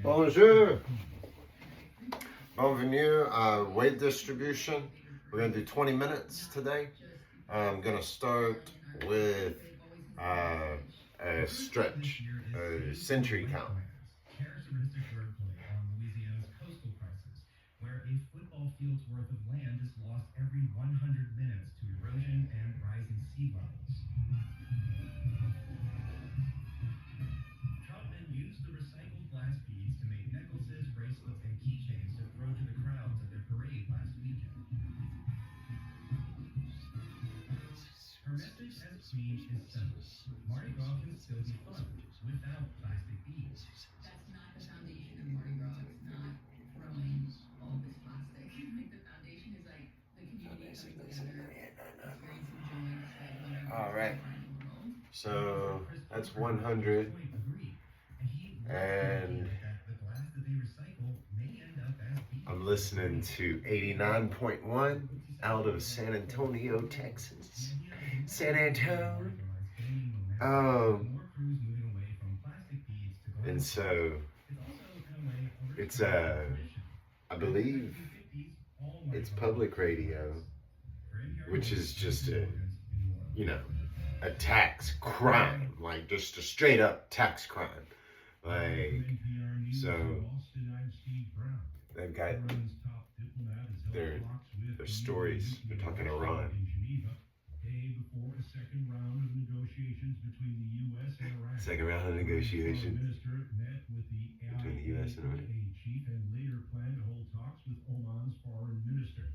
Bonjour. Bienvenue à weight distribution. We're going to do 20 minutes today. I'm going to start with a stretch, a century count. Characteristic wordplay on Louisiana's coastal crisis, where a football field's worth of land is lost every 100 minutes to erosion and rising sea levels. Troutmen used the recycled glass beads to make necklaces, bracelets, and keychains to throw to the crowds at their parade last weekend. Her message as queen is simple. Mardi Gras can still be fun without plastic beads. That's not the foundation of Mardi Gras. It's not throwing all this plastic. Like the foundation is like the community coming together, experiencing joy. All right. So that's 100. And I'm listening to 89.1 out of San Antonio, Texas. San Antonio. And so it's I believe it's public radio, which is just a tax crime, like just a straight up tax crime. Like, so they've got their stories. They're talking Iran. Second round of negotiations between the U.S. and Iran. Second round of negotiations between the U.S. and Iran. Chief and later planned to hold talks with Oman's foreign minister.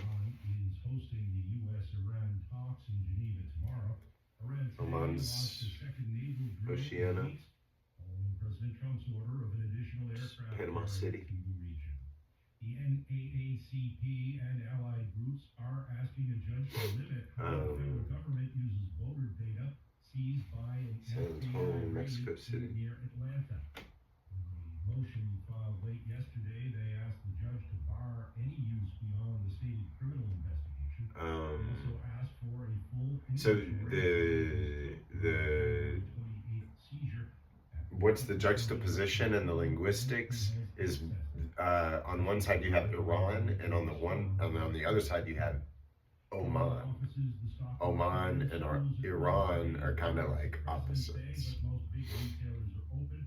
Oman is hosting the U.S.-Iran talks in Geneva tomorrow. Oman's Oceania. Following President Trump's order of an additional aircraft Panama City. to the region. The NAACP and allied groups are asking a judge to limit how the federal government uses voter data seized by an San Antonio, Mexico City. near Atlanta. In the motion filed late yesterday, they asked the judge to bar any use beyond the stated criminal investigation. They also asked for a full seizure. What's the juxtaposition and the linguistics is on one side you have Iran, and on the other side you have Oman. Oman and Iran are kind of like opposites. Most big retailers are open.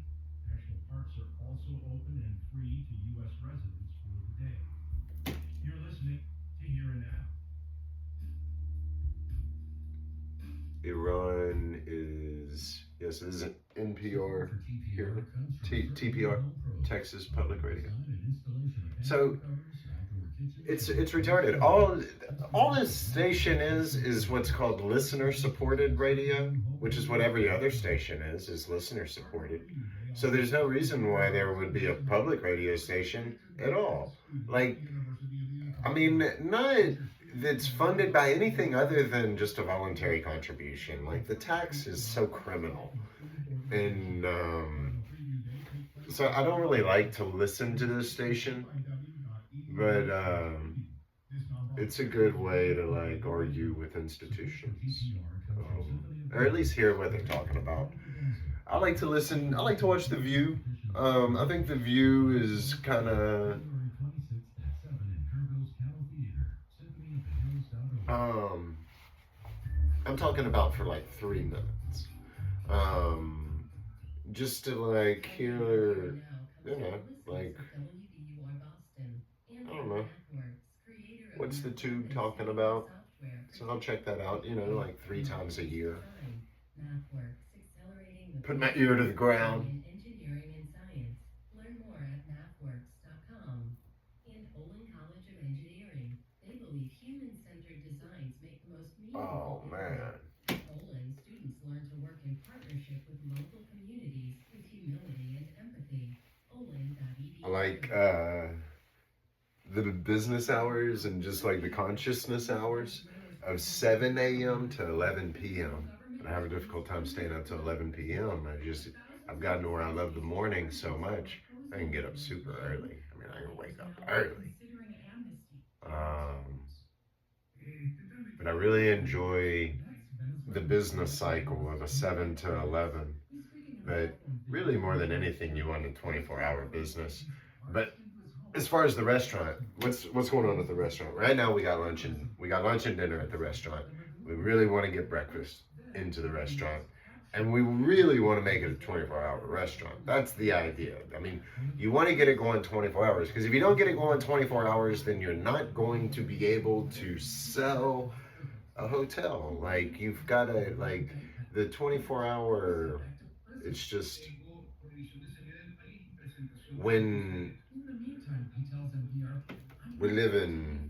National parks are also open and free to U.S. residents for the day. You're listening to Here and Now. Iran is, yes, it is an NPR here, TPR, Texas Public Radio. So it's retarded. All this station is what's called listener supported radio, which is what every other station is listener supported. So there's no reason why there would be a public radio station at all. Like, I mean, not that's funded by anything other than just a voluntary contribution. Like, the tax is so criminal. And so I don't really like to listen to this station, but it's a good way to like argue with institutions, or at least hear what they're talking about. I like to listen. I like to watch The View. I think The View is kind of I'm talking about for like 3 minutes. Just to like hear, like, I don't know, what's the tube talking about? So I'll check that out, like 3 times a year. Put my ear to the ground. Oh man. Students learn to work in partnership with local communities with humility and empathy. I like the business hours and just like the consciousness hours of 7 a.m. to 11 p.m. And I have a difficult time staying up till 11 p.m. I've gotten to where I love the morning so much, I can get up super early. I mean, I can wake up early. But I really enjoy the business cycle of a 7 to 11. but really more than anything, you want a 24-hour business. But as far as the restaurant, what's going on at the restaurant? Right now we got lunch and dinner at the restaurant. We really want to get breakfast into the restaurant. And we really want to make it a 24-hour restaurant. That's the idea. I mean, you want to get it going 24 hours, because if you don't get it going 24 hours, then you're not going to be able to sell a hotel. Like, you've got to, like, the 24-hour, it's just, when we live in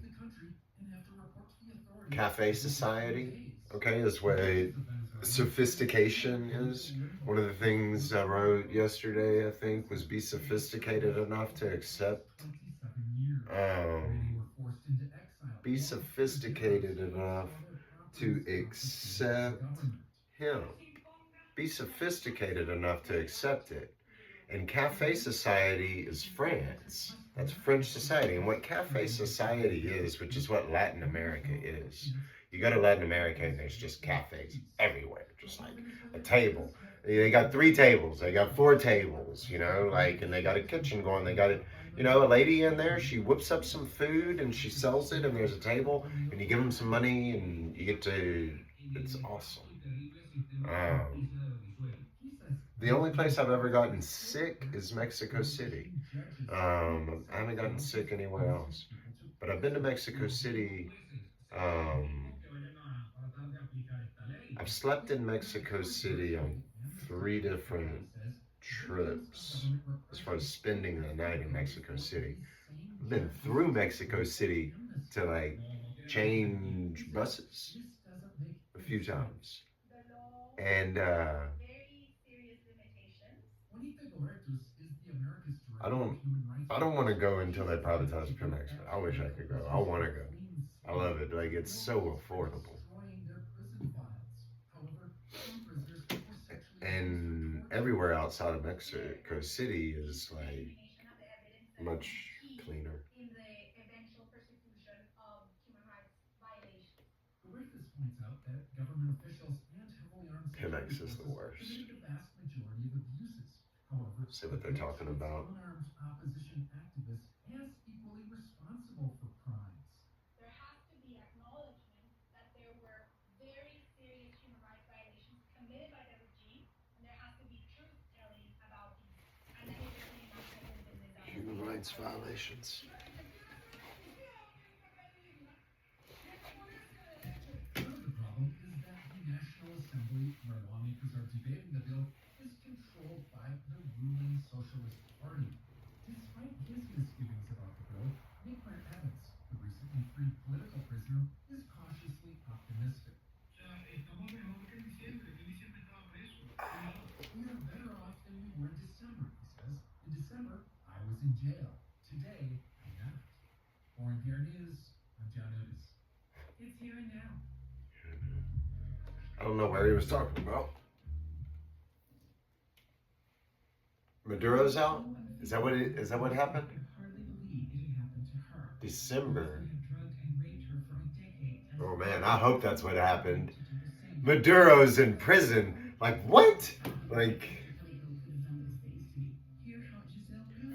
cafe society, okay, is where sophistication is. One of the things I wrote yesterday, I think, was be sophisticated enough to accept, be sophisticated enough to accept him. Be sophisticated enough to accept it. And cafe society is France. That's French society. And what cafe society is, which is what Latin America is. You go to Latin America and there's just cafes everywhere. Just like a table. They got 3 tables. They got 4 tables, you know, like, and they got a kitchen going. They got it, you know, a lady in there, she whips up some food and she sells it, and there's a table, and you give them some money and you get to, it's awesome. The only place I've ever gotten sick is Mexico City. I haven't gotten sick anywhere else. But I've been to Mexico City. I've slept in Mexico City on 3 different trips as far as spending the night in Mexico City. I've been through Mexico City to, like, change buses a few times. And I don't want to go until they privatize Pemex. I wish I could go. I want to go. I love it. Like, it's so affordable. And everywhere outside of Mexico City is, like, much cleaner. Pemex is the worst. See what they're talking about. There has to be acknowledgement that there were very serious human rights violations committed by the regime, and there has to be truth telling about these. And that is definitely not present in this document. Human rights violations. Part of the problem is that the National Assembly, where lawmakers are debating the bill, is controlled by the ruling Socialist Party. Despite his misgivings about the bill, Nick Evans, the recently freed political prisoner, is cautiously optimistic. We are better off than we were in December, he says. In December, I was in jail. Today, I'm not. For NPR News, I'm John Otis. It's here and now. I don't know where he was talking about. Maduro's out? Is that what happened? December. Oh man, I hope that's what happened. Maduro's in prison. Like, what? Like,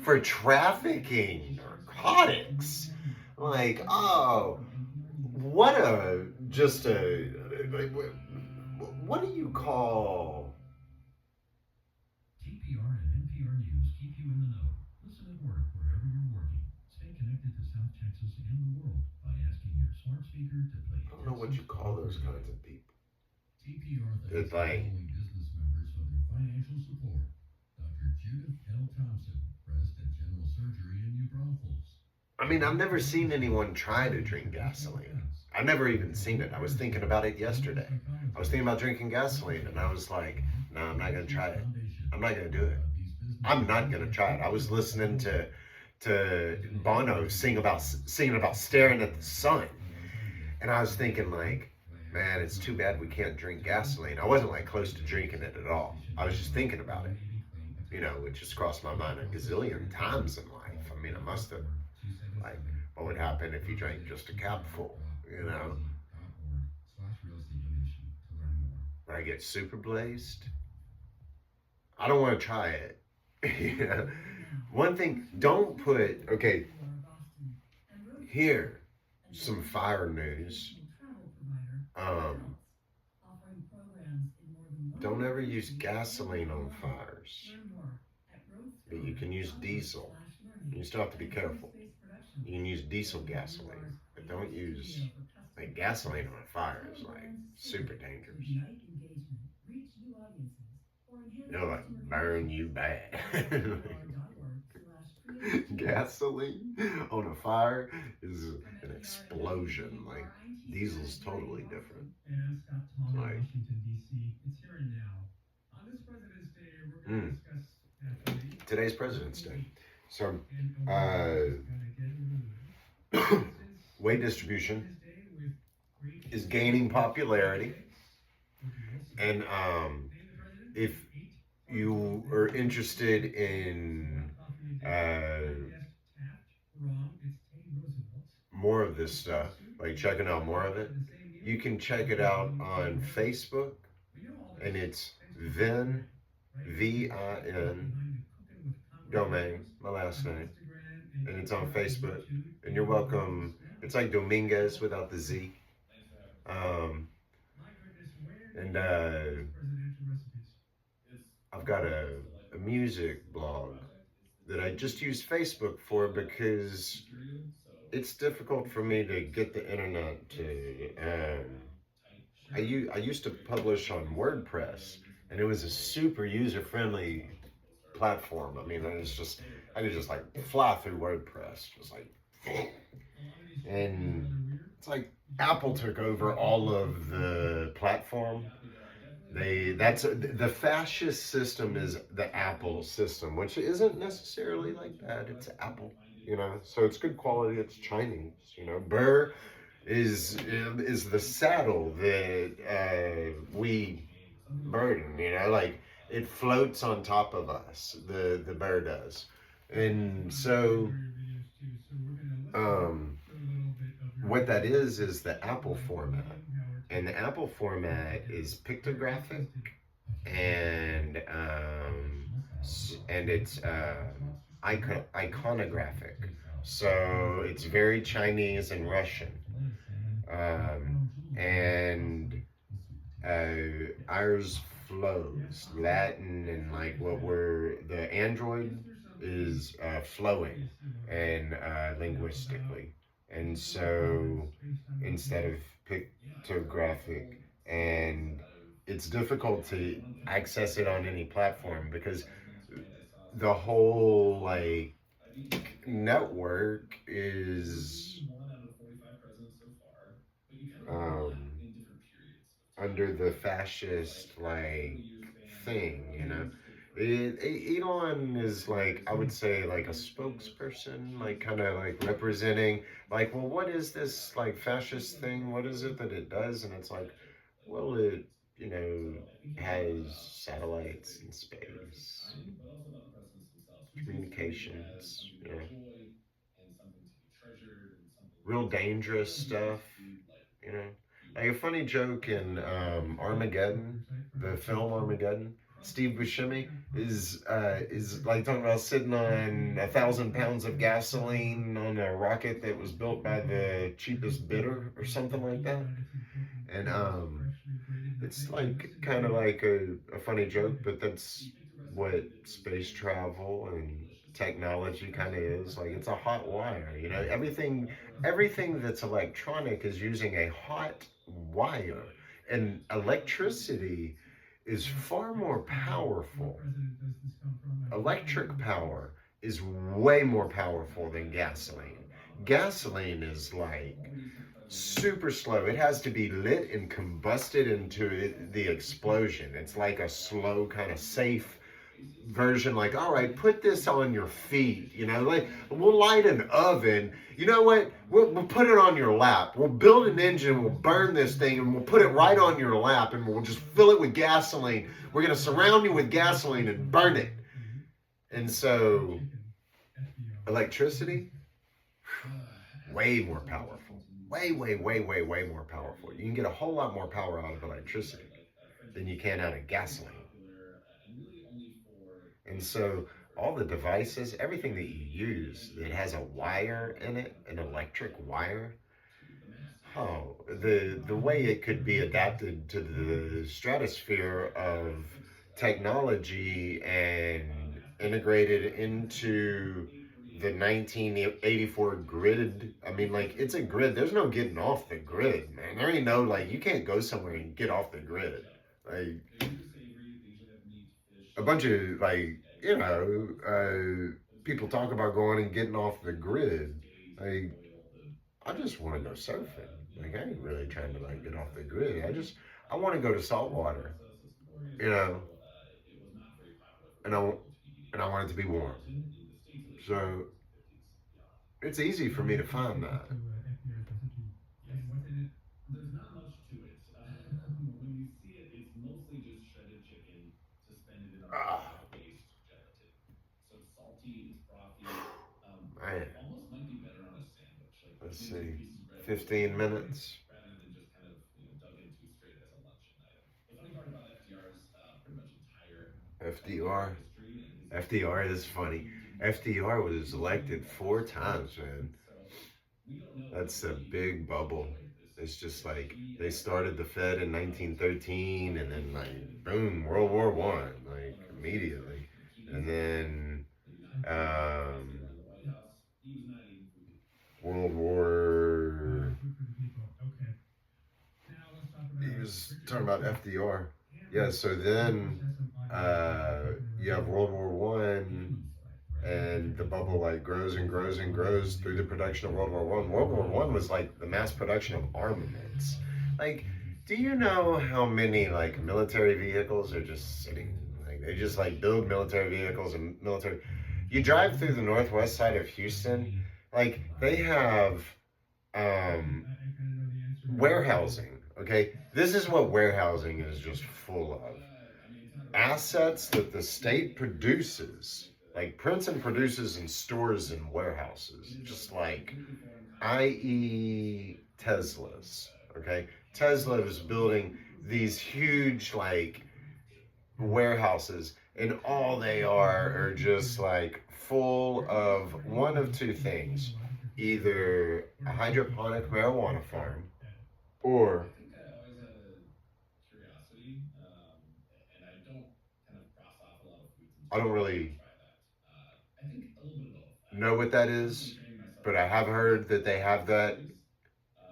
for trafficking narcotics. Like, oh, what a, just a, like, what do you call? TPR and NPR News keep you in the know. Listen at work wherever you're working. Stay connected to South Texas and the world by asking your smart speaker to play. I don't know what you call those kinds of people. TPR It's thanks like, following business members for their financial support. Dr. Judith L. Thompson, breast and general surgery in New Braunfels. I mean, I've never seen anyone try to drink gasoline. I've never even seen it. I was thinking about it yesterday. I was thinking about drinking gasoline, and I was like, no, I'm not going to try it. I'm not going to do it. I'm not going to try it. I was listening to Bono singing about staring at the sun. And I was thinking, like, man, it's too bad we can't drink gasoline. I wasn't, like, close to drinking it at all. I was just thinking about it. You know, it just crossed my mind a gazillion times in life. I mean, I must have, like, what would happen if you drank just a capful, you know? Would I get super blazed? I don't want to try it. You know? One thing, don't put, okay, here, some fire news. Don't ever use gasoline on fires, but you can use diesel. You still have to be careful. You can use diesel gasoline, but don't use like gasoline on a fire is like super dangerous. It'll like burn you bad. Gasoline on a fire is an explosion. Like diesel's totally different. And Scott Tallman, Like, Washington, D.C. It's here and now. On this President's Day, we're going to discuss athletes. Today's President's Day. So, And weight distribution is gaining popularity. And if you are interested in more of this stuff, like checking out more of it, you can check it out on Facebook, and it's Vin, V-I-N, domain, my last name, and it's on Facebook, and you're welcome. It's like Dominguez without the Z. I've got a music blog that I just use Facebook for because it's difficult for me to get the internet to, I used to publish on WordPress, and it was a super user-friendly platform. I mean, I could just like fly through WordPress, just like, and it's like Apple took over all of the platform. The fascist system is the Apple system, which isn't necessarily like bad. It's Apple, you know, so it's good quality. It's Chinese, you know. Burr is the saddle that we burden, you know, like it floats on top of us. The burr does, and so what that is the Apple format. And the Apple format is pictographic, and it's iconographic. So it's very Chinese and Russian, and ours flows Latin, and like the Android is flowing and linguistically, and so instead of pictographic, and it's difficult to access it on any platform because the whole like network is under the fascist like thing, you know. Elon is like, I would say, like a spokesperson, like kind of like representing, like, well, what is this like fascist thing? What is it that it does? And it's like, well, it, you know, has satellites in space, communications, you know, real dangerous stuff, you know. Like a funny joke in Armageddon, the film Armageddon, Steve Buscemi is like talking about sitting on 1,000 pounds of gasoline on a rocket that was built by the cheapest bidder or something like that. And it's like kind of like a funny joke, but that's what space travel and technology kind of is. Like it's a hot wire, you know. Everything that's electronic is using a hot wire, and electricity is far more powerful. Electric power is way more powerful than gasoline. Gasoline is like super slow. It has to be lit and combusted into the explosion. It's like a slow kind of safe version, like, all right, put this on your feet, you know, like we'll light an oven, you know what, we'll put it on your lap, we'll build an engine, we'll burn this thing, and we'll put it right on your lap, and we'll just fill it with gasoline. We're going to surround you with gasoline and burn it. And so electricity, way more powerful, way more powerful. You can get a whole lot more power out of electricity than you can out of gasoline. And so all the devices, everything that you use that has a wire in it, an electric wire, oh, the way it could be adapted to the stratosphere of technology and integrated into the 1984 grid. I mean, like, it's a grid. There's no getting off the grid, man. There ain't no, like, you can't go somewhere and get off the grid. Like, a bunch of, like, people talk about going and getting off the grid. Like, I just want to go surfing. Like, I ain't really trying to, like, get off the grid. I want to go to saltwater, you know, and I want it to be warm. So it's easy for me to find that. There's not much to it. When you see it, it's mostly just shredded chicken suspended in a Ah, based gelatin. So it's salty, it's frothy. man, Almost might be better on a sandwich. Like let's between two see, pieces of bread, 15 minutes. rather than just kind of dug into straight as a luncheon item. The funny part about FDR's pretty much entire FDR. history and his FDR is funny. FDR was elected 4 times, man. That's a big bubble. It's just like they started the Fed in 1913, and then like boom, World War One, like immediately, and then World War. He was talking about FDR. Yeah, so then you have World War One, and the bubble like grows and grows and grows through the production of World War One. World War One was like the mass production of armaments. Like, do you know how many like military vehicles are just sitting? Like they just like build military vehicles and military. You drive through the northwest side of Houston, like they have warehousing. Okay, this is what warehousing is just full of assets that the state produces, like prints and produces and stores in warehouses, just like, i.e., Tesla's. Okay, Tesla is building these huge like warehouses, and all they are just like full of one of two things: either a hydroponic marijuana farm or I think I always had a curiosity, and I don't kind of cross off a lot of foods I until don't I really try that. I think a little bit of both. know what that is, Training myself but I have heard that they have that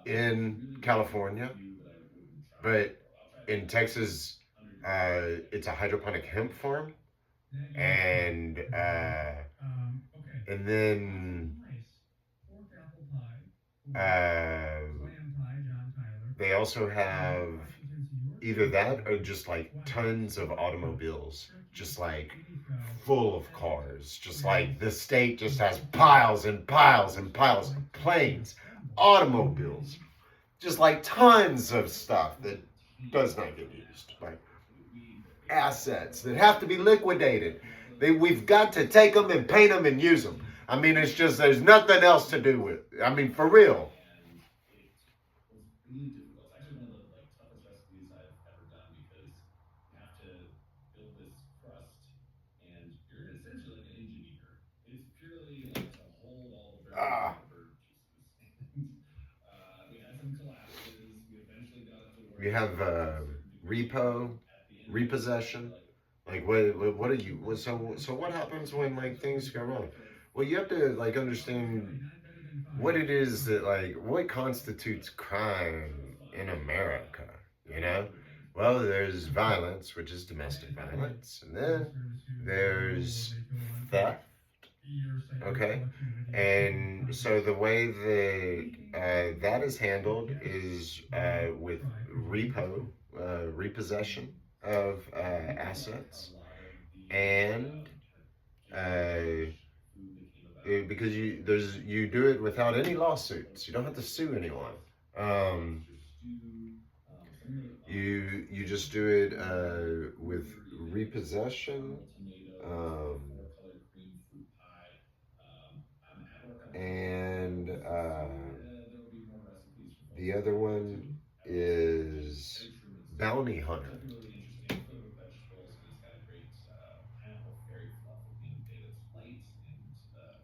in really California. few, but I wouldn't try. But I'll try in Texas, it's a hydroponic hemp farm, and then they also have either that or just like tons of automobiles, just like full of cars, just like the state just has piles and piles and piles of planes, automobiles, just like tons of stuff that does not get used, like assets that have to be liquidated. We've got to take them and paint them and use them. I mean, it's just, there's nothing else to do with it. I mean, for real. And it was really difficult. It's actually one of the toughest recipes I've ever done because you have to build this crust, and you're essentially like an engineer. It's purely like to hold all the very bird juices. We had some collapses. We eventually got it to work. You have repossession. Like what are you? So what happens when like things go wrong? Well, you have to like understand what it is that like what constitutes crime in America. You know, well, there's violence, which is domestic violence, and then there's theft. Okay, and so the way that that is handled is with repossession of assets, and because you do it without any lawsuits. You don't have to sue anyone. You just do it with repossession. And the other one is bounty hunter.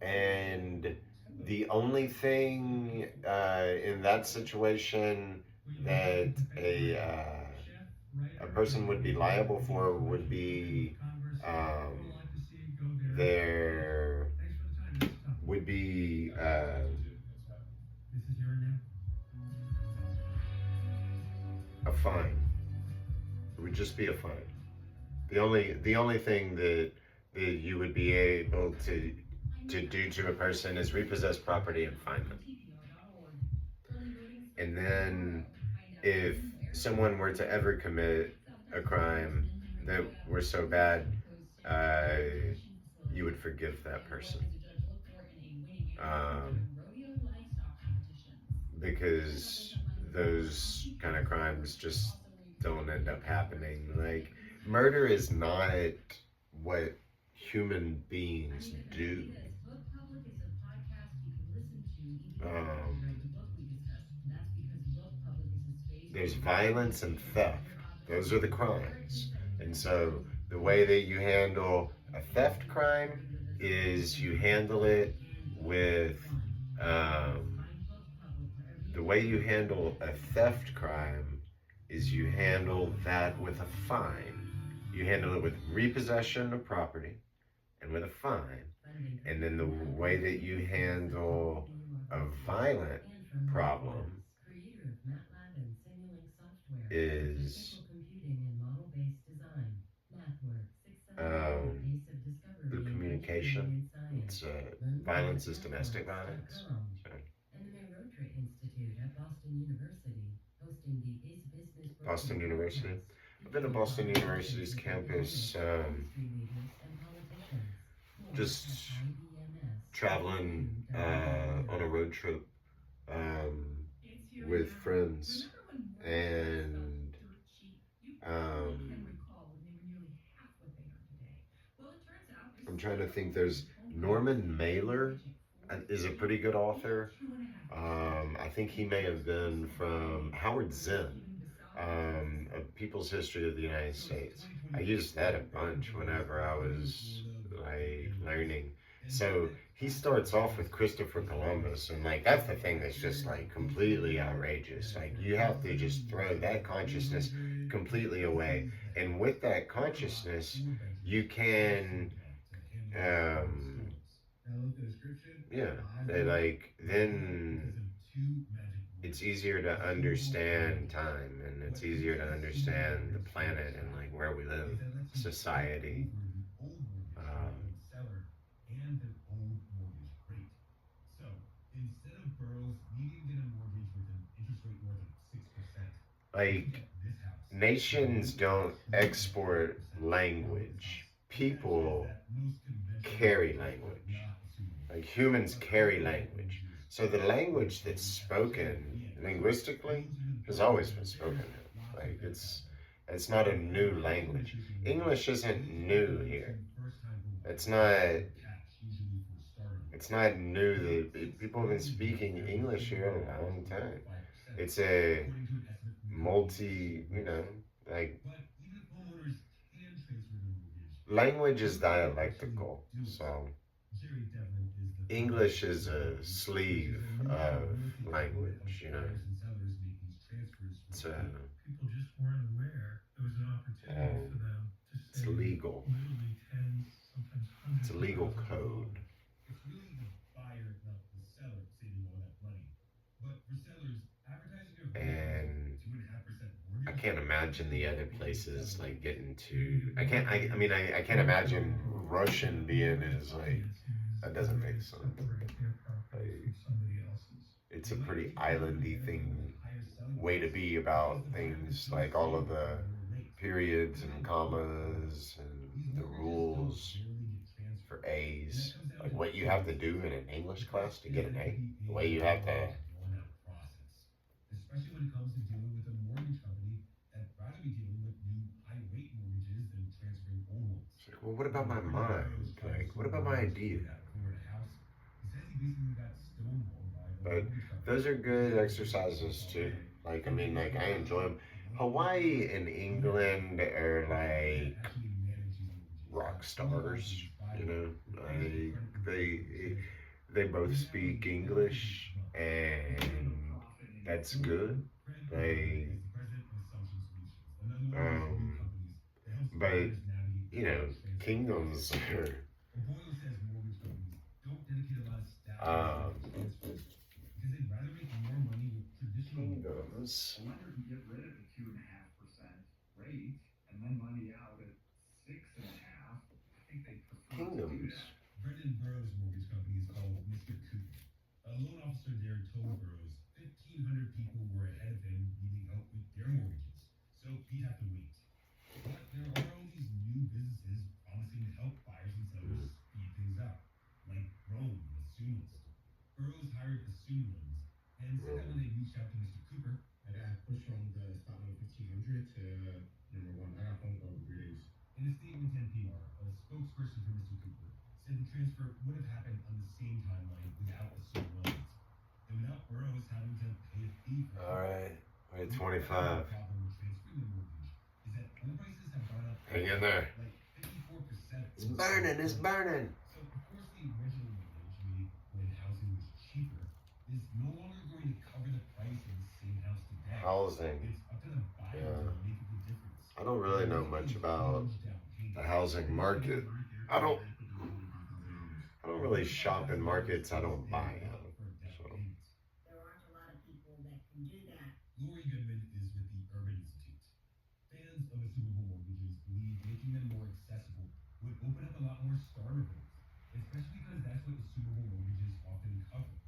And the only thing in that situation that a person would be liable for would be there would be a fine. It would just be a fine. The only thing that you would be able to do to a person is repossess property and fine them. And then if someone were to ever commit a crime that were so bad, you would forgive that person. Because those kind of crimes just don't end up happening. Like, murder is not what human beings do. There's violence and theft. Those are the crimes. And so the way that you handle a theft crime is you handle it with, the way you handle a theft crime is you handle that with a fine. You handle it with repossession of property and with a fine. And then the way that you handle a violent problem is through communication. It's violence is domestic violence. So, Boston University. I've been to Boston University's campus, just traveling on a road trip with friends, and I'm trying to think. There's Norman Mailer is a pretty good author. I think he may have been from Howard Zinn, A People's History of the United States. I used that a bunch whenever I was like learning. So he starts off with Christopher Columbus, and like that's the thing that's just like completely outrageous. Like you have to just throw that consciousness completely away, and with that consciousness, you can, yeah, like then it's easier to understand time, and it's easier to understand the planet and like where we live, society. Like nations don't export language. People carry language. Like humans carry language. So the language that's spoken linguistically has always been spoken. Like it's not a new language. English isn't new here. It's not new. People have been speaking English here a long time. It's a like language is dialectical. So English is a sleeve of language, It's People just weren't aware there was an opportunity for them to it's save legal. literally tens, sometimes hundreds. It's a legal of thousands of code. dollars. It's really the buyer, not the seller, saving all that money. But for sellers, advertising your home And 2.5% I mortgage. can't imagine the other places like getting to. I can't imagine Russian being as like that doesn't make sense. Like, it's a pretty islandy thing, way to be about things, like all of the periods and commas and the rules for A's, like what you have to do in an English class to get an A, the way you have to. Especially when it comes to dealing with a mortgage company that'd rather be dealing with new high rate mortgages than transferring old ones. It's like, well, what about my mind? Like, what about my idea? But those are good exercises too. Like, I enjoy them. Hawaii and England are like rock stars, Like they both speak English, and that's good. They, um, but you know, kingdoms are, O'Boyle says mortgage companies don't dedicate a lot of staff um, to transfers because they'd rather make more money with traditional kingdoms. A lender can get rid of the 2.5% rate and lend money out at 6.5%. I think they prefer to do Kingdoms. that. Brendan Burroughs' mortgage company is called Mr. Cooper. A loan officer there told Burroughs 1,500 people were ahead of him needing help with their mortgages, so he'd have to wait. But there are all these new businesses promising to help buyers and sellers speed things up, like Rome with Sumas. Burroughs hired Assume Loans and said that when they reached out to Mr. Cooper, I got pushed from the start of 1,500 to number one. I got phone call in 3 days. In a statement to NPR, a spokesperson for Mr. Cooper said the transfer would have happened on the same timeline without Assume Loans, and without Burroughs having to pay a fee for it. All right, we're at 25. The problem with transferring the mortgage is that home prices have gone up Hang in there. like 54%. It's burning. It's burning. So of course the original mortgage made when housing was cheaper is no longer going to cover the price of the same house today. Housing. It's up to the buyer Yeah. to make the difference. I don't really know much about the housing market. I don't really shop in markets I don't buy in. So. There aren't a lot of people that can do that. Lori Goodman is with the Urban Institute. Fans of assumable mortgages believe making them more accessible would open up a lot more starter homes, especially because that's what assumable mortgages often cover.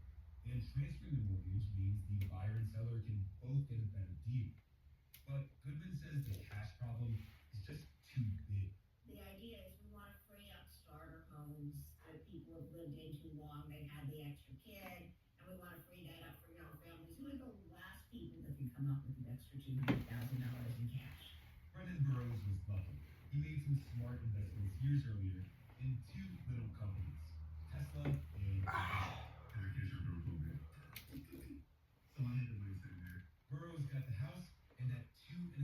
And transferring the mortgage means the buyer and seller can both get a better deal. But Goodman says the cash problem is just too big. The idea is we want to free up starter homes that people have lived in too long, they've had the extra kid, and we want to free that up for young families who are the last people that can come up with an extra $200,000 in cash. Brendan Burroughs was lucky. He made some smart investments years earlier in two little companies, Tesla and So I had to wait there. Burroughs got the house and that 2.5%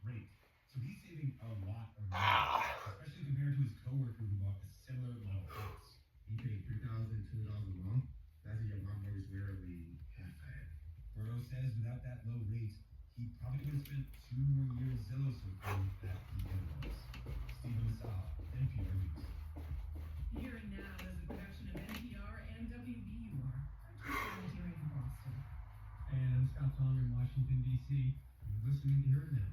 rate. So he's saving a lot of money, especially compared to his coworker who bought a similar model house. He paid $3,000, $2,000 a month. That's your mom was rarely half bad. Burroughs says without that low rate, he probably would have spent 2 more years Zillow surfing at the Emmys. Stephen Saha, NPR News. Hearing Now is a production of NPR and WBUR. I'm here in Boston. And I'm Scott Tong in Washington, D.C. You're listening to Hear It Now.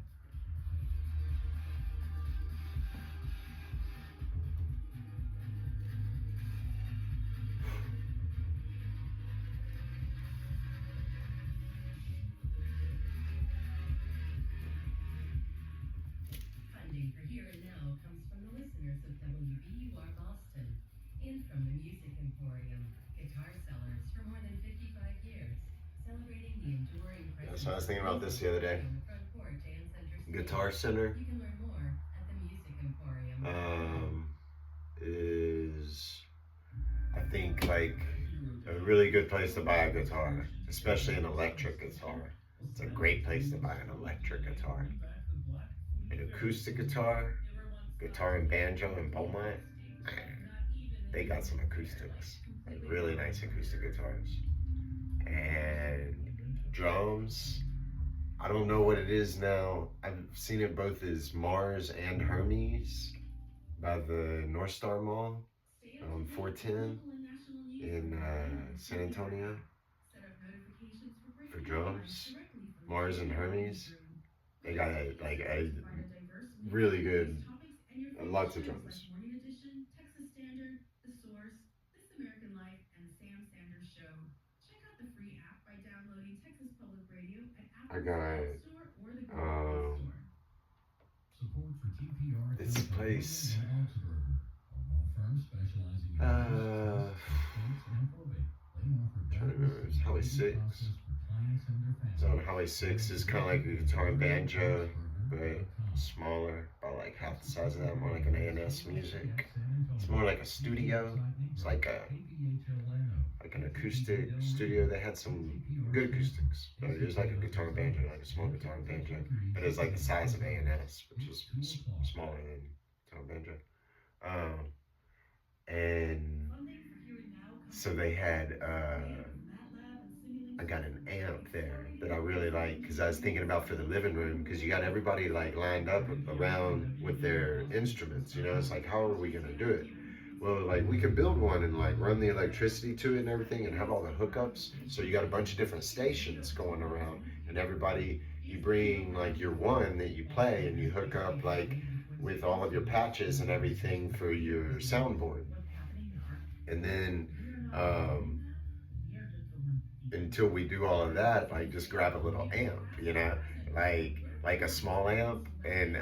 Funding for Here and Now comes from the listeners of WBUR Boston and from the Music Emporium, guitar sellers for more than 55 years, celebrating the enduring presence. So I was thinking about this the other day. On the front porch and center stage. Guitar Center You can learn more at the Music Emporium. is, I think, like a really good place to buy a guitar, especially an electric guitar. It's a great place to buy an electric guitar. An acoustic guitar, guitar and banjo and Beaumont, they got some acoustics, like really nice acoustic guitars. And drums, I don't know what it is now. I've seen it both as Mars and Hermes by the North Star Mall on 410 in San Antonio for drums. Mars and Hermes, they got like a really good, lots of drums. Morning Edition, Texas Standard, The Source, This American Life, and The Sam Sanders Show. Check out the free app by downloading Texas Public Radio at I Apple got Store or the Google Play Store. Support for TPR This comes from place. William Augsburger, a law firm specializing in estates and probate. They offer trying to remember, it's Highway 6. process for clients and their families. So on Highway 6 is kind of like a guitar and banjo, but smaller, about like half the size of that, more like an A&S music. It's more like a studio. It's like an acoustic studio. They had some good acoustics, but it was like a guitar and banjo, like a small guitar and banjo. But it's like the size of A&S, which is smaller than guitar and banjo. And So they had, I got an amp there that I really like because I was thinking about for the living room because you got everybody like lined up around with their instruments. It's like, how are we gonna do it? Well, like we could build one and like run the electricity to it and everything and have all the hookups. So you got a bunch of different stations going around and everybody, you bring like your one that you play and you hook up like with all of your patches and everything for your soundboard. And then, until we do all of that, like just grab a little amp, like a small amp. And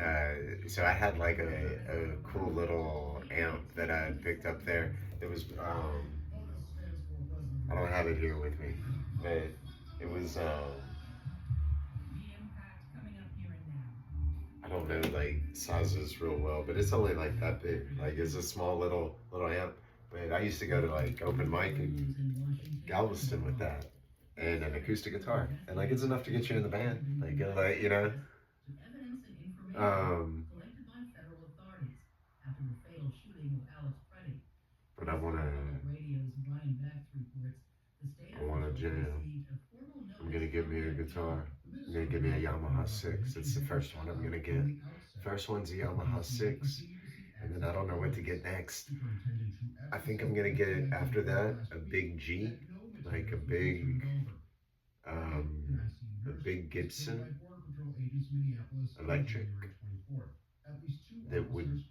so I had like a cool little amp that I picked up there. It was I don't have it here with me, but it was I don't know like sizes real well, but it's only like that big. Like it's a small little amp. But I used to go to like open mic in Galveston with that and an acoustic guitar, and like it's enough to get you in the band. Evidence and information Um, collected by federal authorities after the fatal shooting of Alex Preddy. but I wanna Public Radio's Brian Bax reports the state I wanna officials jam. received a formal notice. I'm gonna get me a guitar. I'm gonna get me a Yamaha 6. It's the first one I'm gonna get. First one's a Yamaha 6, and then I don't know what to get next. I think I'm gonna get after that a big G, like a big Gibson electric that would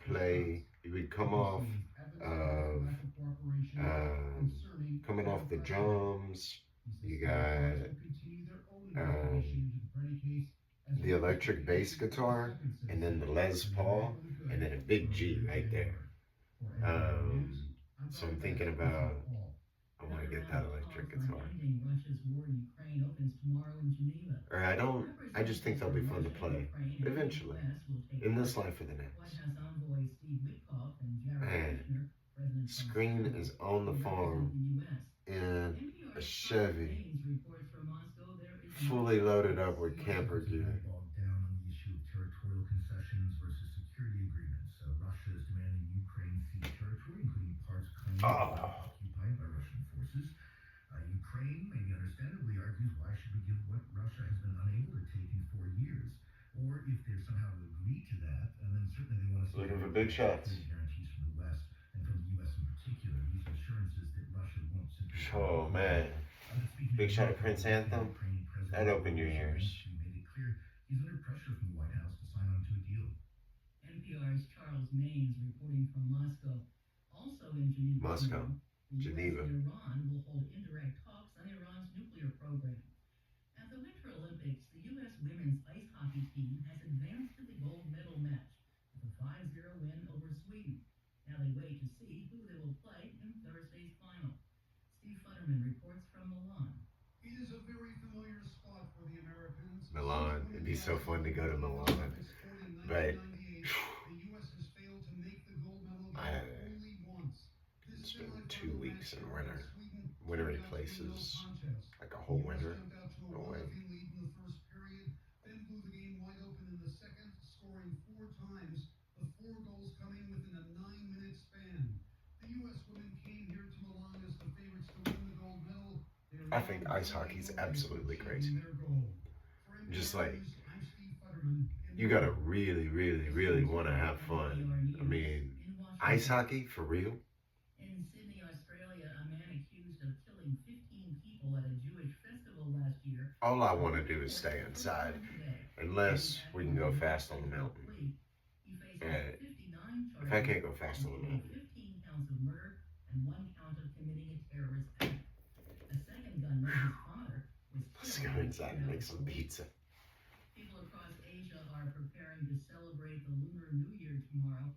play. It would come off of coming off the drums. You got the electric bass guitar, and then the Les Paul, and then a big G right there. So I'm thinking about I want to get that electric guitar. Or I just think they'll be fun to play eventually, in this life or the next. Man, Screen is on the farm in a Chevy, fully loaded up with camper gear. Bogged down on the issue of territorial concessions versus security agreements. Russia is demanding Ukraine cede territory, including parts claimed occupied by Russian forces. Ukraine, maybe understandably, argues why should we give what Russia has been unable to take in 4 years? Or if they're somehow to agree to that, and then certainly they want to see Looking for big shots. guarantees from the West and from the U.S. in particular. These assurances that Russia won't simply. Oh man, big shot of Prince Anthem. That opened your ears. Made it clear he's under pressure from the White House to sign on to a deal. NPR's Charles Maines reporting from Moscow. Also in Geneva, Moscow, the Geneva. US and Iran will hold indirect talks on Iran's nuclear program. At the Winter Olympics, the U.S. women's ice hockey team has advanced to the gold medal match with a 5-0 win over Sweden. Now they wait to see who they will play in Thursday's final. Steve Futterman reports from Milan. It is a very familiar spot for the Americans. Milan. It'd be so fun to go to Milan. But the U.S. has failed to make the gold medal only once. It's been 2 weeks in wintery places, like a whole winter. No way. Lead in the first period, then blew the game wide open in the second, scoring 4 times. The 4 goals coming within a 9-minute span. The U.S. women came here to Milan as the favorites to win the gold medal. I think ice hockey's absolutely crazy. Just like, you gotta really, really, really want to have fun. I mean, ice hockey for real? In Sydney, Australia, a man accused of killing 15 people at a Jewish festival last year. All I want to do is stay inside, unless we can go fast on the mountain. If I can't go fast on the mountain, 15 counts of murder and 1 count of committing a terrorist act. A second gunman, his father, was let's go inside and make some pizza. People across Asia are preparing to celebrate the Lunar New Year tomorrow.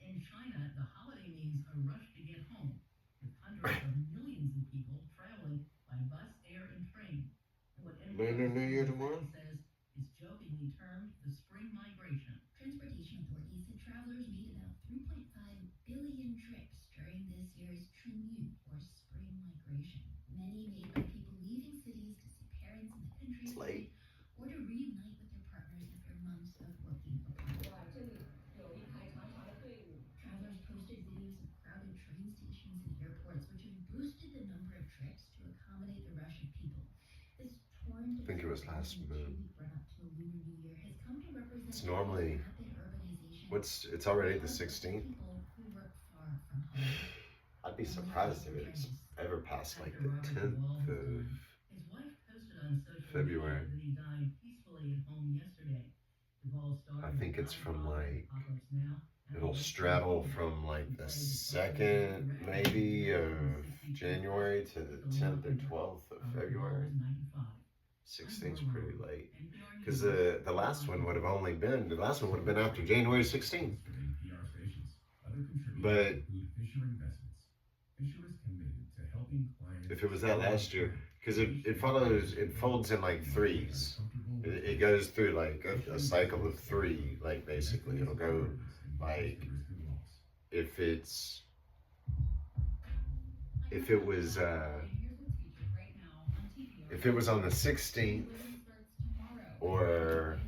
In China, the holiday means a rush to get home, with hundreds of millions of people traveling by bus, air, and train. And what Lunar New Year tomorrow? says is jokingly termed the spring migration. Transportation authorities said travelers made about 3.5 billion trips during this year's Chunyu, or spring migration. Many made by people leaving cities to see parents in the It's countryside late. or to reunite with their partners after months of working apart. Travelers posted videos of crowded train stations and airports, which have past moon. Run up to the Lunar New Year has come to represent It's normally, rapid urbanization. it's already the 16th. People who work far from home. I'd be surprised if it's ever past like the 10th of His wife posted on social February. media that he died peacefully at home yesterday. Duvall starred I in think The it's from Godfather, like, Apocalypse Now, and it'll The straddle West from Side like Story. the He played 2nd maybe of January to the 10th or 12th of February. 16th's pretty late. Because the last one would have only been, the last one would have been after January 16th. PR stations. Other contributors But include Fisher Investments. Fisher is committed to helping clients. if it was that last year, because it folds in like threes. It goes through like a cycle of three, like basically. It'll go like, if it was on the 16th or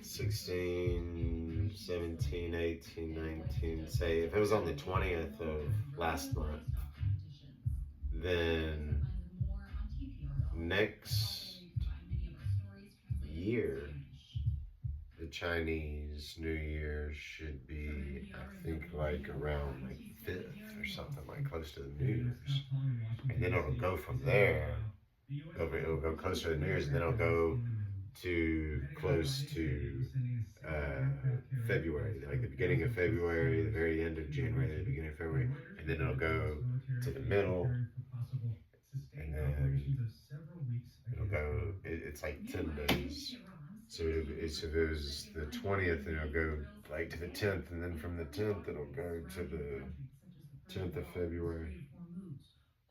16, 17, 18, 19, say if it was on the 20th of last month, then next year, the Chinese New Year should be, I think, like around like 5th or something, like close to the New Year's. And then it'll go from there. It'll go closer to New Year's, and then it'll go to close to February, like the beginning of February, the very end of January, the beginning of February, and then it'll go to the middle, and then it'll go, it's like 10 days. So if it was the 20th, then it'll go like to the 10th, and then from the 10th, it'll go to the 10th of February.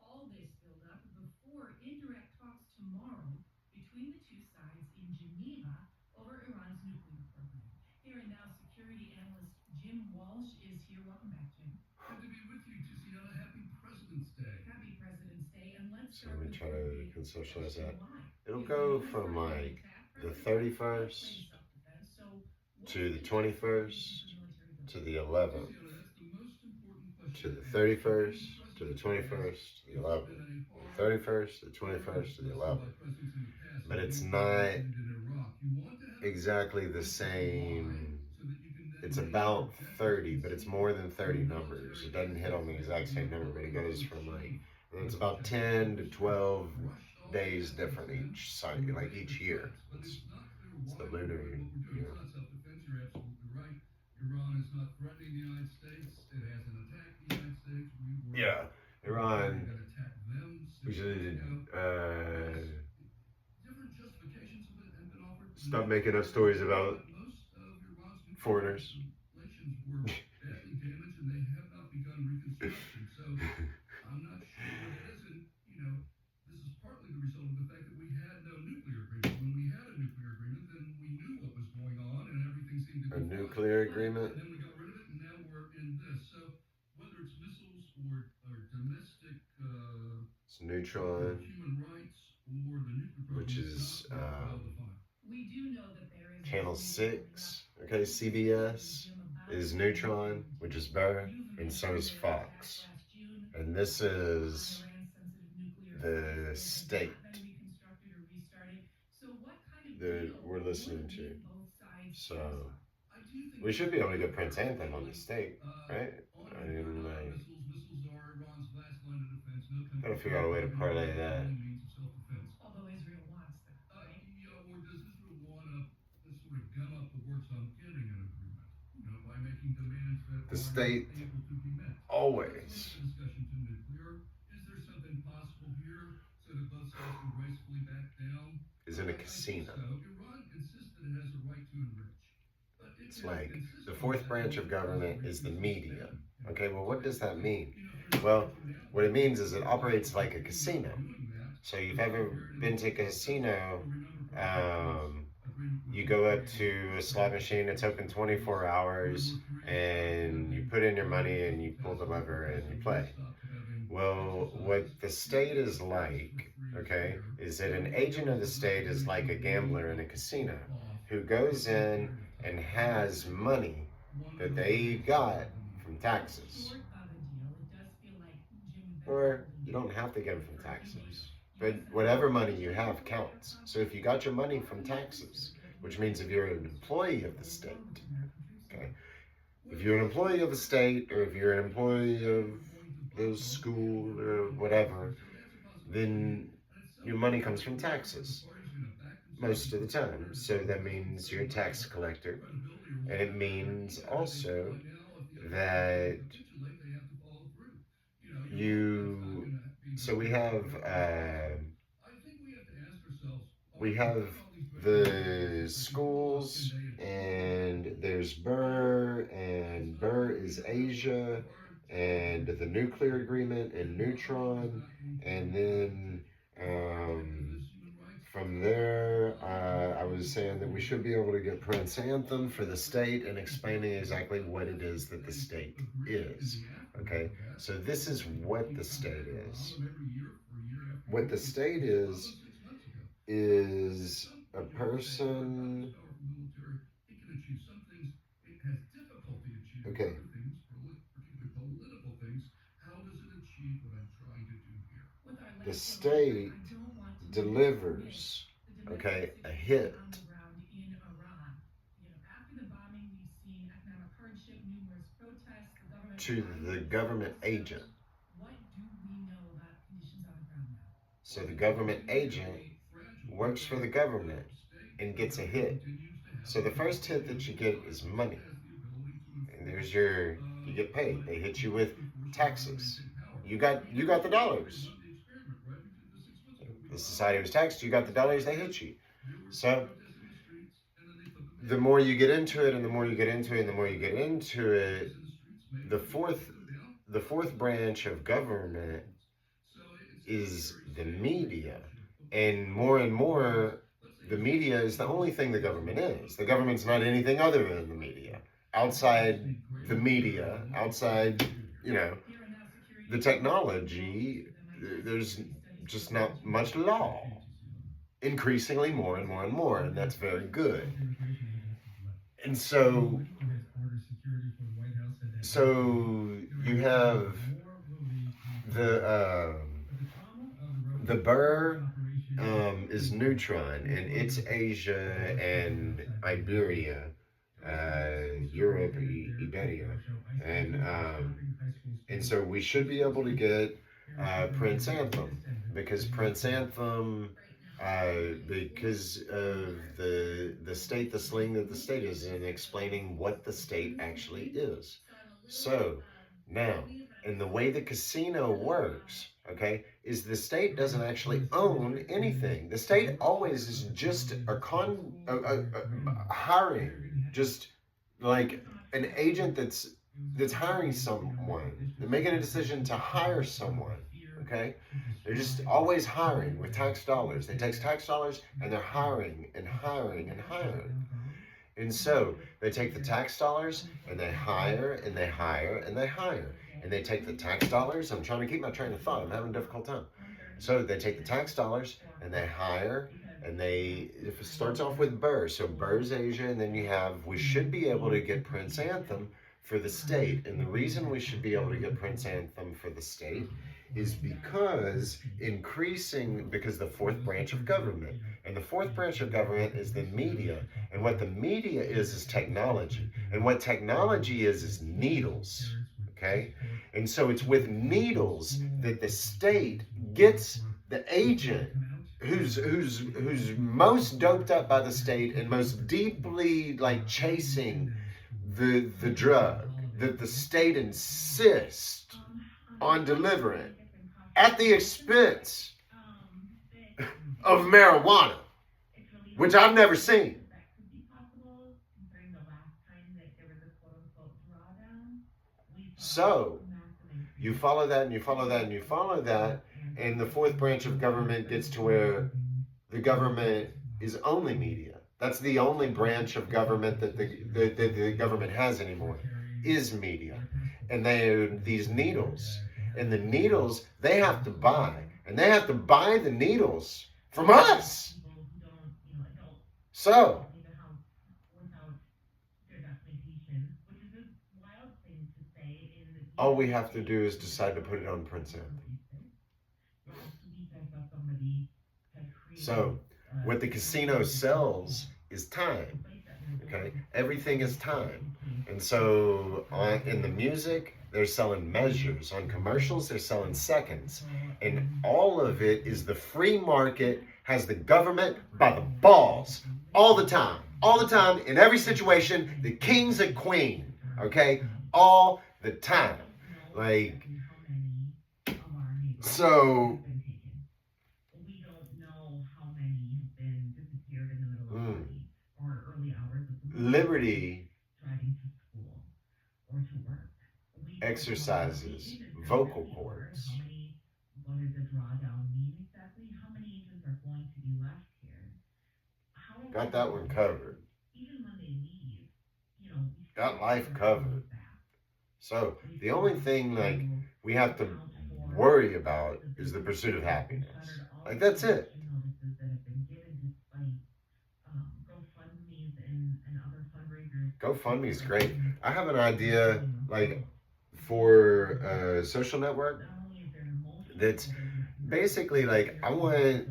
All this build up before indirect talks tomorrow between the two sides in Geneva over Iran's nuclear program. Here and now, security analyst Jim Walsh is here. Welcome back, Jim. Good to be with you, Tiziana. Happy President's Day. Happy President's Day, and let's So start let me with try to the conceptualize that. why. It'll go from like the 31st to the 21st to the 11th to the 31st to the 21st to the 11th, the 31st to the 21st to the 11th. But it's not exactly the same. It's about 30, but it's more than 30 numbers. It doesn't hit on the exact same number, but it goes from like, it's about 10 to 12 days different each site, like each year. It's the lunar year. You're absolutely right. Iran is not threatening the United States. It hasn't attacked the United States. Yeah, Iran. We should different justifications have been offered. stop making up stories about Most of Iran's foreigners. installations were badly damaged, and they have not begun reconstruction. So I'm not sure what it is, and this is partly the result of the fact that we had no nuclear agreement. When we had a nuclear agreement, then we knew what was going on, and everything seemed to be A nuclear agreement? And then we got rid of it, and now we're in this. So whether it's missiles or domestic It's neutron, human rights or the nuclear program, which it's is not well defined. We do know that there is channel 6. Okay, CBS is neutron, which is Burr, and so is Fox. And this is the state that we're listening to. So we should be able to get Prince Anthem on the state, right? I mean, like, Missiles are Iran's last line of defense. No country gotta figure out a way to parlay that. means of self-defense. Although Israel wants that, right? Or does Israel want to sort of gum up the works on getting an agreement? By making demands that The are state not able to be met. always Let's limit the discussion to nuclear. Is there something possible here so that both sides can gracefully back down? is in a I think casino. so. Iran insists that it has a right to enrich. But it It's can like insist the on fourth that branch of without government is the restricting media. them. Okay, well, what does that mean? If there's Well, something now, what it means is it operates like a casino. doing that, So if you've ever been to a casino, remember you go up to a slot machine, it's open 24 hours, and you put in your money and you pull the lever and you play. Well, what the state is like, okay, is that an agent of the state is like a gambler in a casino who goes in and has money that they got from taxes. or you don't have to get them from taxes. But whatever money you have counts. So if you got your money from taxes, which means if you're an employee of the state, okay? If you're an employee of the state, or if you're an employee of the school or whatever, then your money comes from taxes most of the time. So that means you're a tax collector, and it means also that so we have the schools, and there's Burr, and Burr is Asia, and the nuclear agreement and neutron, and then from there, I was saying that we should be able to get Prince Anthem for the state and explaining exactly what it is that the state is. Okay, so this is what the state is. What the state is a person. Okay. The state delivers, okay, a hit to the government agent. What do we know about conditions on the ground now? So the government agent works for the government and gets a hit. So the first hit that you get is money. And there's you get paid. They hit you with taxes. You got the dollars. The society was taxed, you got the dollars, they hit you. So the more you get into it, and the more you get into it, and the more you get into it, the fourth branch of government is the media. And more, the media is the only thing the government is. The government's not anything other than the media. Outside the media, outside, the technology, there's just not much law. Increasingly more and more and more, and that's very good. And so you have the Burr is neutron, and it's Asia and Iberia, Europe, Iberia, and so we should be able to get Prince Anthem, because Prince Anthem, because of the state, the sling that the state is in, explaining what the state actually is. So now, and the way the casino works, okay, is the state doesn't actually own anything. The state always is just hiring, just like an agent that's hiring someone. They're making a decision to hire someone, okay? They're just always hiring with tax dollars. They take tax dollars and they're hiring and hiring and hiring. And so they take the tax dollars and they hire and they hire and they hire. And they take the tax dollars. I'm trying to keep my train of thought. I'm having a difficult time. So they take the tax dollars and they hire, and if it starts off with Burr, so Burr's Asia, and then we should be able to get Prince Anthem for the state. And the reason we should be able to get Prince Anthem for the state is because the fourth branch of government. And the fourth branch of government is the media. And what the media is technology. And what technology is needles. Okay? And so it's with needles that the state gets the agent who's most doped up by the state and most deeply chasing the drug that the state insists on delivering at the expense of marijuana, which I've never seen. So you follow that, and you follow that, and you follow that, and the fourth branch of government gets to where the government is only media. That's the only branch of government that the government has anymore, is media. And they're these needles. And the needles, they have to buy. And they have to buy the needles from us. So, all we have to do is decide to put it on Prince Anthem. So what the casino sells is time. Okay, everything is time. And so in the music, they're selling measures. On commercials, they're selling seconds. And all of it is the free market has the government by the balls all the time. All the time, in every situation, the king's a queen. Okay, all the time. Like, so. We don't know how many have been disappeared in the middle of the night or early hours of the morning, Liberty driving to school or to work. exercises vocal cords. How many, what does a drawdown mean exactly? How many agents are going to be left here? Got that one covered. Even when they leave, you know, Got life covered. So the only thing like we have to worry about is the pursuit of happiness. Like that's it. GoFundMe is great. I have an idea like for a social network that's basically like I want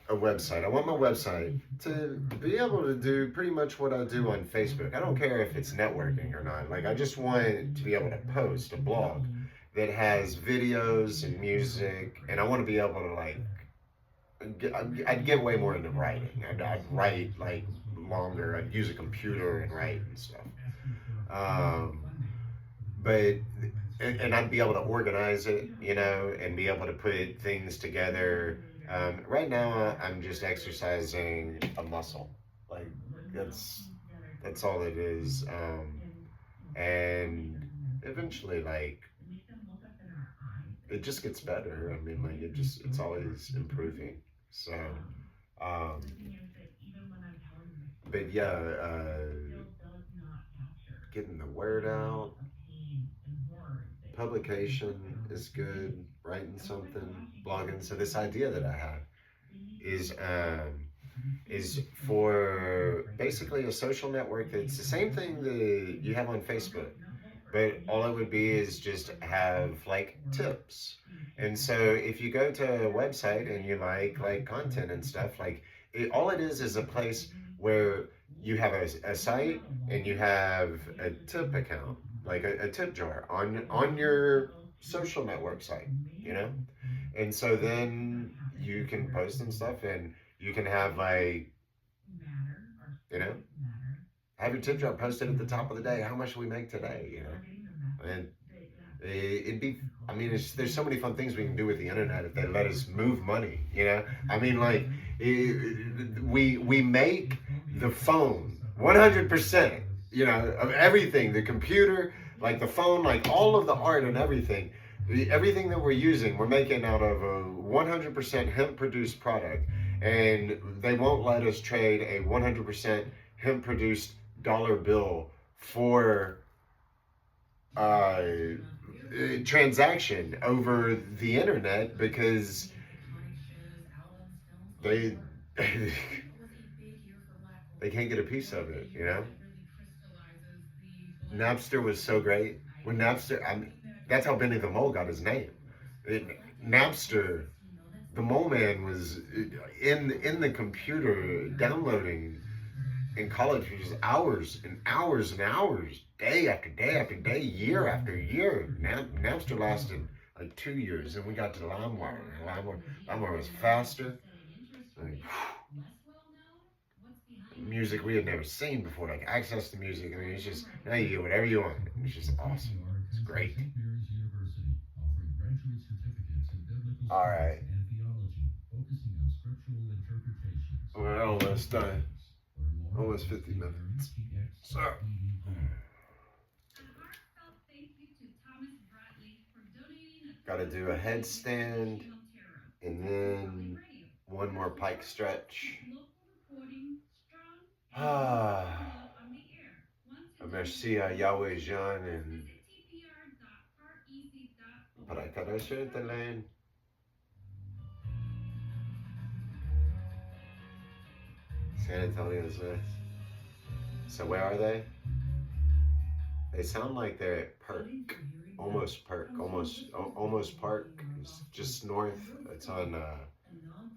a website. I want my website to be able to do pretty much what I do on Facebook. I don't care if it's networking or not. Like I just want to be able to post a blog that has videos and music, and I want to be able to like I'd get way more into writing. I'd write like longer. I'd use a computer and write and stuff. But I'd be able to organize it, you know, and be able to put things together. Right now, I'm just exercising a muscle. Like that's all it is. And eventually, like it just gets better. I mean, like it's always improving. So, but yeah, getting the word out, publication is good, writing something, blogging. So this idea that I have is for basically a social network that's the same thing that you have on Facebook, but all it would be is just have like tips. And so if you go to a website and you like content and stuff, like all it is a place where you have a site and you have a tip account, like a tip jar on your social network site, you know? And so then you can post and stuff and you can have like, you know, have your tip jar posted at the top of the day. How much do we make today, you know? And it'd be, I mean, there's so many fun things we can do with the internet if they let us move money, you know? I mean, like, we make the phone 100%, you know, of everything, the computer, like the phone, like all of the art and everything that we're using, we're making out of a 100% hemp-produced product, and they won't let us trade a 100% hemp-produced dollar bill for transaction over the internet because they they can't get a piece of it, you know? Napster was so great. When Napster, that's how Benny the Mole got his name. Napster, the Mole Man was in the computer downloading in college for just hours and hours and hours, day after day after day, year after year. Napster lasted like 2 years, and we got to LimeWire. LimeWire was faster. Like, music we had never seen before, like access to music. I mean, it's just now you get whatever you want. It's just awesome. It's great. All right. We're almost done. Almost 50 minutes. So. Got to do a headstand and then one more pike stretch. Merci à Yahweh Jean and para cada talent. San Antonio's nice. So where are they? They sound like they're at Perk. Almost Park. It's just north. It's on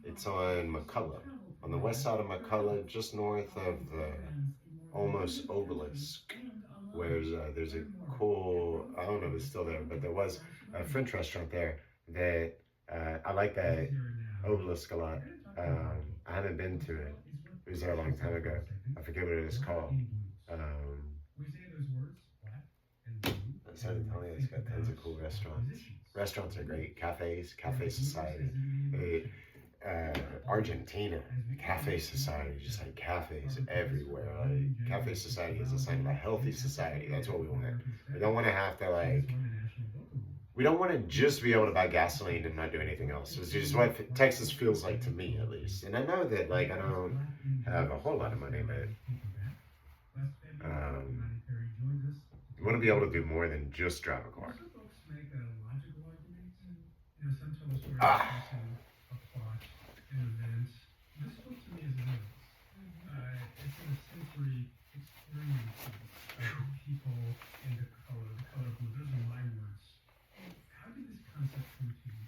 It's on McCullough, on the west side of McCullough, just north of the almost obelisk, where there's a cool, I don't know if it's still there, but there was a French restaurant there that I like that obelisk a lot. I haven't been to it. It was there a long time ago. I forget what it is called. San Antonio's got tons of cool restaurants. Restaurants are great. Cafes, Cafe Society. Argentina, Cafe Society, just like cafes everywhere. Like Cafe Society is a sign of a healthy society. That's what we want. We don't want to have to we don't want to just be able to buy gasoline and not do anything else. It's just what Texas feels like to me, at least. And I know that I don't have a whole lot of money, but you want to be able to do more than just drive a car. Ah. An event. This book to me is an event. It's a sensory experience of people and the color blue. Those are my words. How did this concept come to you?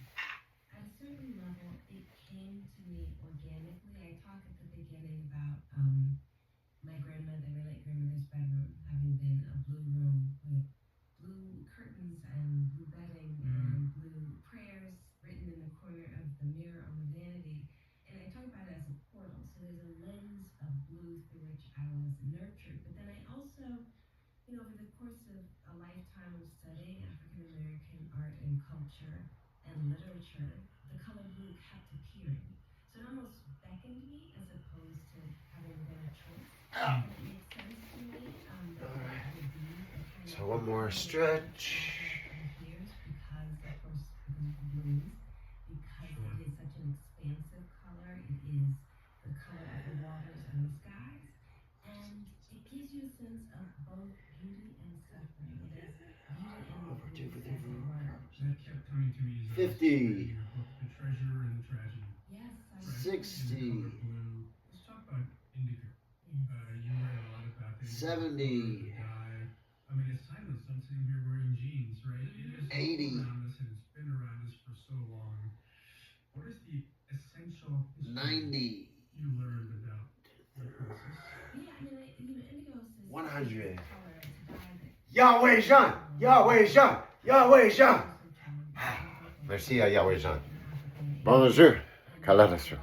At a certain level, it came to me organically. I talk at the beginning about my grandmother, my late grandmother's bedroom having been a blue room with blue curtains and blue bedding and blue prayers written in the corner of the mirror on the vanity. And I talk about it as a portal. So there's a lens of blue through which I was nurtured. But then I also, over the course of a lifetime of studying African American art and culture and literature, the color blue kept appearing. So it almost beckoned me as opposed to having been a choice. And it makes sense to me that it would be a kind So one more stretch. because, of course, the blues, because it is such an expansive color. It is the color of the waters and the skies. And it gives you a sense of both beauty and suffering. It is beauty and the blues, as it were. That kept coming to me as 50. your book, The Treasure and the Tragedy. Yes, I 60. Blue. Let's talk about indigo. You write a lot about the 70. I mean, it's timeless. I'm sitting here wearing jeans, right? It is 80. around us and it's been around us for so long. What is the essential history 90. you learned about the process? Yeah, I mean, indigo is 100. color. It's a dye that Yahweh Jean! Yahweh Jean! Yahweh Jean! Merci à Yahweh Jean. Bonjour. Kaladasu.